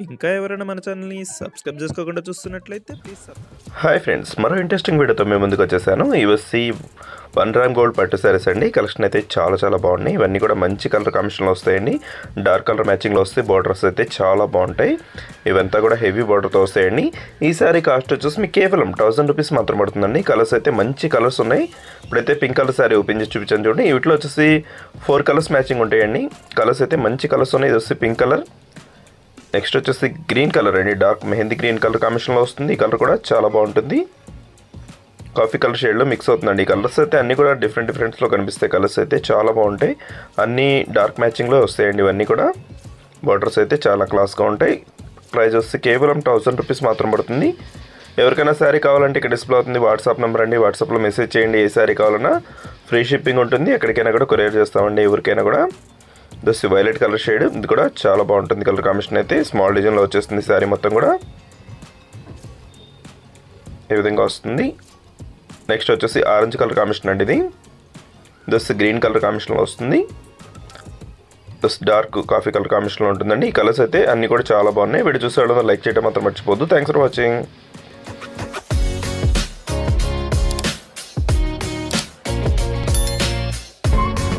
ఇంకా ఎవరైనా మన ఛానల్‌ని సబ్స్క్రైబ్ చేసుకోకుండా చూస్తున్నట్లయితే ప్లీజ్ హాయ్ ఫ్రెండ్స్, మరో ఇంట్రెస్టింగ్ వీడియోతో మేము ముందుకు వచ్చేసాను. ఇవన్నీ 1 గ్రామ్ గోల్డ్ పట్టు సారీస్ అండి. కలెక్షన్ అయితే చాలా బాగున్నాయి. ఇవన్నీ కూడా మంచి కలర్ కాంబినేషన్లో వస్తాయండి. డార్క్ కలర్ మ్యాచింగ్లో వస్తాయి. బార్డర్స్ అయితే చాలా బాగుంటాయి. ఇవంతా కూడా హెవీ బార్డర్తో వస్తాయండి. ఈ సారీ కాస్ట్ వచ్చేసి మీకు కేవలం 1000 రూపీస్ మాత్రం పడుతుందండి. కలర్స్ అయితే మంచి కలర్స్ ఉన్నాయి. ఇప్పుడైతే పింక్ కలర్ సారీ ఓపెన్ చేసి చూపించాను చూడండి. వీటిలో వచ్చేసి 4 కలర్స్ మ్యాచింగ్ ఉంటాయండి. కలర్స్ అయితే మంచి కలర్స్ ఉన్నాయి. ఇది వచ్చి పింక్ కలర్, నెక్స్ట్ వచ్చేసి గ్రీన్ కలర్ అండి. డార్క్ మెహందీ గ్రీన్ కలర్ కాంబినేషన్లో వస్తుంది. ఈ కలర్ కూడా చాలా బాగుంటుంది. కాఫీ కలర్ షేడ్లో మిక్స్ అవుతుందండి. ఈ కలర్స్ అయితే అన్నీ కూడా డిఫరెంట్స్లో కనిపిస్తాయి. కలర్స్ అయితే చాలా బాగుంటాయి. అన్నీ డార్క్ మ్యాచింగ్లో వస్తాయండి. ఇవన్నీ కూడా బార్డర్స్ అయితే చాలా క్లాస్గా ఉంటాయి. ప్రైస్ వచ్చి కేవలం 1000 రూపీస్ మాత్రం పడుతుంది. ఎవరికైనా శారీ కావాలంటే ఇక్కడ డిస్ప్లే అవుతుంది వాట్సాప్ నెంబర్ అండి. వాట్సాప్లో మెసేజ్ చేయండి. ఏ శారీ కావాలన్నా ఫ్రీ షిప్పింగ్ ఉంటుంది. ఎక్కడికైనా కూడా కొరియర్ చేస్తామండి. ఎవరికైనా కూడా దస్ వైలెట్ కలర్ షేడ్, ఇది కూడా చాలా బాగుంటుంది. కలర్ కాంబినేషన్ అయితే స్మాల్ డిజైన్లో వచ్చేస్తుంది. శారీ మొత్తం కూడా ఈ విధంగా వస్తుంది. నెక్స్ట్ వచ్చేసి ఆరెంజ్ కలర్ కాంబినేషన్ అండి. ఇది దస్ గ్రీన్ కలర్ కాంబినేషన్లో వస్తుంది. దస్ డార్క్ కాఫీ కలర్ కాంబినేషన్లో ఉంటుందండి. ఈ కలర్స్ అయితే అన్నీ కూడా చాలా బాగున్నాయి. వీడియో చూసే లైక్ చేయడం మాత్రం మర్చిపోద్దు. Thanks for watching.